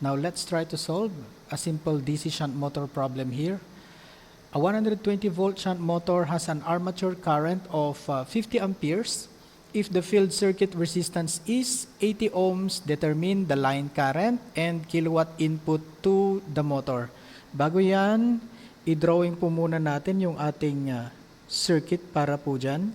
Now let's try to solve a simple DC shunt motor problem here. A 120 volt shunt motor has an armature current of 50 amperes. If the field circuit resistance is 80 ohms, determine the line current and kilowatt input to the motor. Bago yan, i-drawing po muna natin yung ating circuit para po dyan.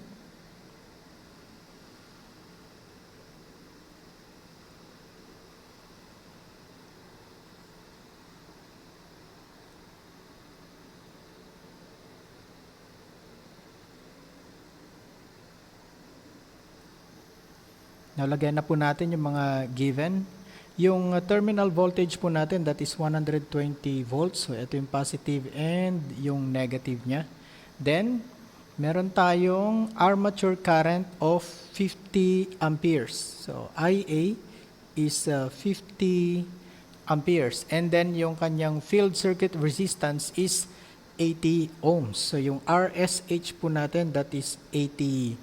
Nalagyan na po natin yung mga given. Yung terminal voltage po natin, that is 120 volts. So, ito yung positive and yung negative niya. Then, meron tayong armature current of 50 amperes. So, IA is 50 amperes. And then, yung kanyang field circuit resistance is 80 ohms. So, yung RSH po natin, that is 80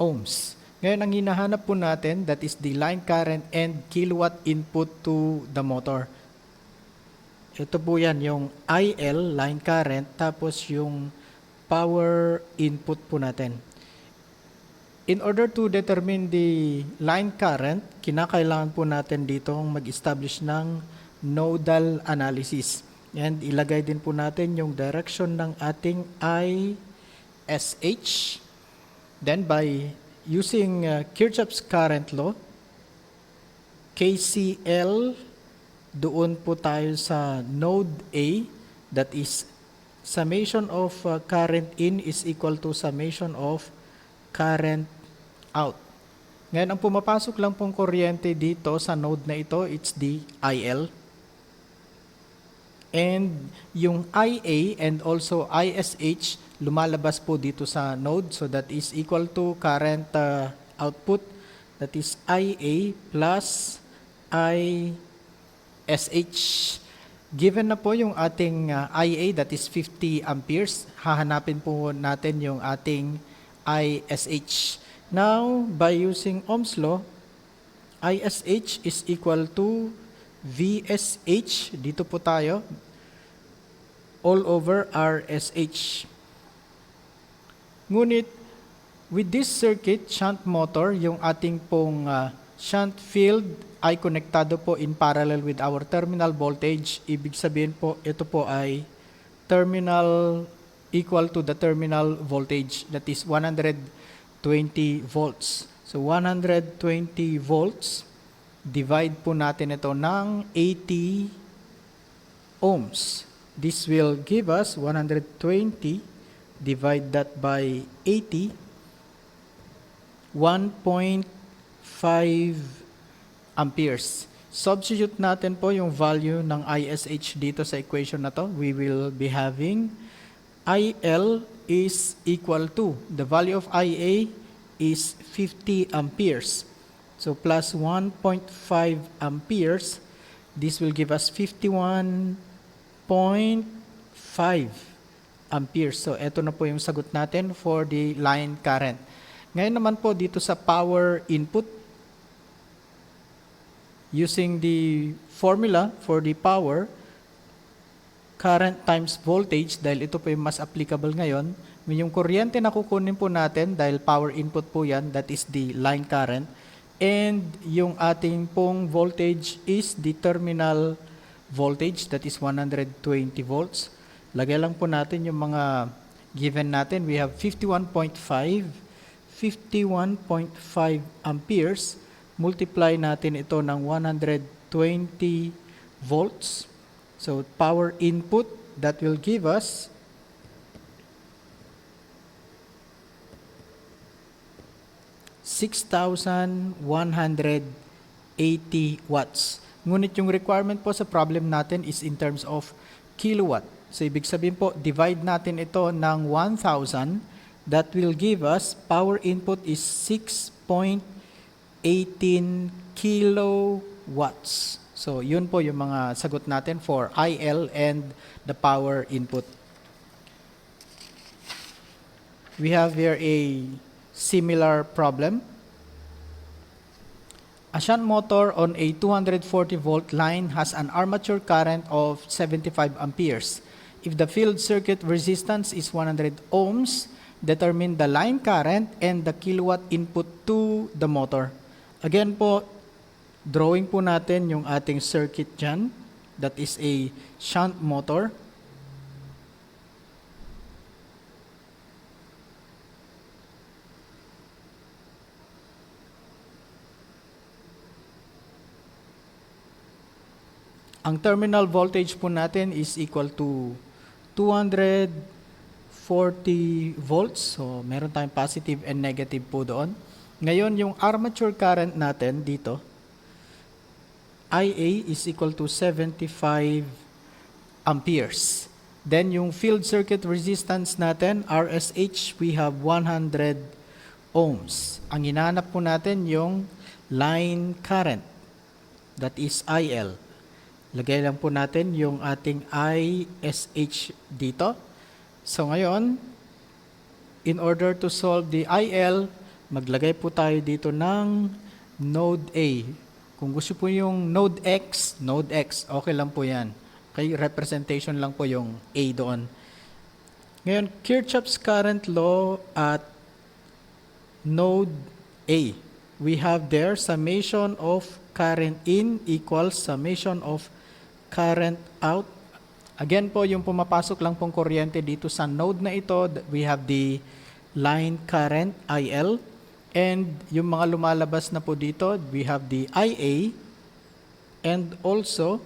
ohms. Ngayon, ang hinahanap po natin, that is the line current and kilowatt input to the motor. Ito po yan, yung IL, line current, tapos yung power input po natin. In order to determine the line current, kinakailangan po natin dito mag-establish ng nodal analysis. And ilagay din po natin yung direction ng ating ISH. Then by using Kirchhoff's current law, KCL, doon po tayo sa node A, that is summation of current in is equal to summation of current out. Ngayon, ang pumapasok lang pong kuryente dito sa node na ito, it's the IL. And yung IA and also ISH, lumalabas po dito sa node. So that is equal to current output, that is IA plus ISH. Given na po yung ating IA, that is 50 amperes, hahanapin po natin yung ating ISH. Now, by using Ohm's law, ISH is equal to VSH, dito po tayo, all over RSH. Ngunit, with this circuit, shunt motor, yung ating pong shunt field ay konektado po in parallel with our terminal voltage. Ibig sabihin po, ito po ay terminal equal to the terminal voltage, that is 120 volts. So, 120 volts, divide po natin ito ng 80 ohms. This will give us 120, divide that by 80, 1.5 amperes. Substitute natin po yung value ng ISH dito sa equation na to. We will be having IL is equal to, the value of IA is 50 amperes. So plus 1.5 amperes, this will give us 51.5 amperes. So ito na po yung sagot natin for the line current. Ngayon naman po dito sa power input, using the formula for the power, current times voltage, dahil ito po yung mas applicable ngayon, yung kuryente na kukunin po natin, dahil power input po yan, that is the line current, and yung ating pong voltage is the terminal voltage, that is 120 volts. Lagay lang po natin yung mga given natin. We have 51.5 amperes. Multiply natin ito ng 120 volts. So, power input, that will give us 6,180 watts. Ngunit yung requirement po sa problem natin is in terms of kilowatt. So, ibig sabihin po, divide natin ito ng 1,000. That will give us, power input is 6.18 kilowatts. So, yun po yung mga sagot natin for IL and the power input. We have here a similar problem. A shunt motor on a 240 volt line has an armature current of 75 amperes. If the field circuit resistance is 100 ohms, determine the line current and the kilowatt input to the motor. Again po, drawing po natin yung ating circuit dyan. That is a shunt motor. Ang terminal voltage po natin is equal to 240 volts. So, meron tayong positive and negative po doon. Ngayon, yung armature current natin dito, IA is equal to 75 amperes. Then, yung field circuit resistance natin, RSH, we have 100 ohms. Ang hinahanap po natin yung line current, that is IL. Lagay lang po natin yung ating ISH dito. So ngayon, in order to solve the IL, maglagay po tayo dito ng node A. Kung gusto po yung node X, okay lang po yan. Okay, representation lang po yung A doon. Ngayon, Kirchhoff's current law at node A. We have there summation of current in equals summation of current out. Again po, yung pumapasok lang pong kuryente dito sa node na ito, we have the line current, IL. And yung mga lumalabas na po dito, we have the IA and also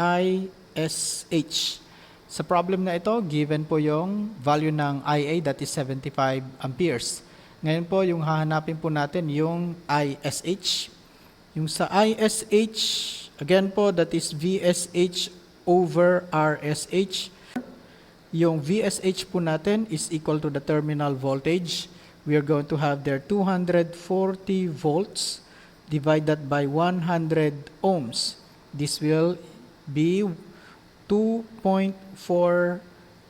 ISH. Sa problem na ito, given po yung value ng IA, that is 75 amperes. Ngayon po, yung hahanapin po natin yung ISH. Yung sa ISH, again po, that is VSH over RSH. Yung VSH po natin is equal to the terminal voltage. We are going to have there 240 volts divided by 100 ohms. This will be 2.4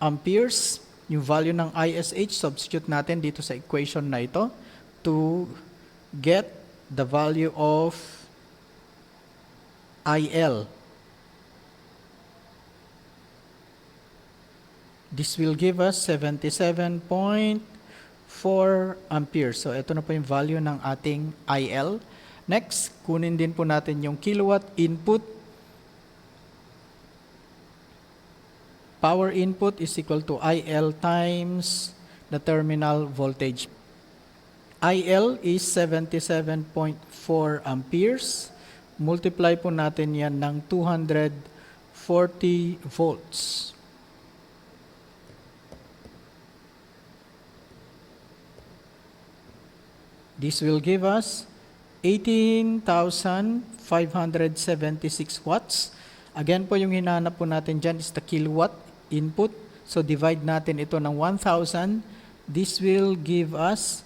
amperes. Yung value ng ISH, substitute natin dito sa equation na ito to get the value of IL. This will give us 77.4 amperes. So, ito na po yung value ng ating IL. Next, kunin din po natin yung kilowatt input. Power input is equal to IL times the terminal voltage. IL is 77.4 amperes. Multiply po natin yan ng 240 volts. This will give us 18,576 watts. Again po, yung hinahanap po natin dyan is the kilowatt input. So, divide natin ito ng 1,000. This will give us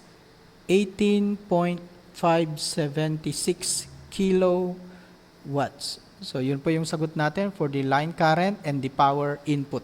18.576 kilowatts. So, yun po yung sagot natin for the line current and the power input.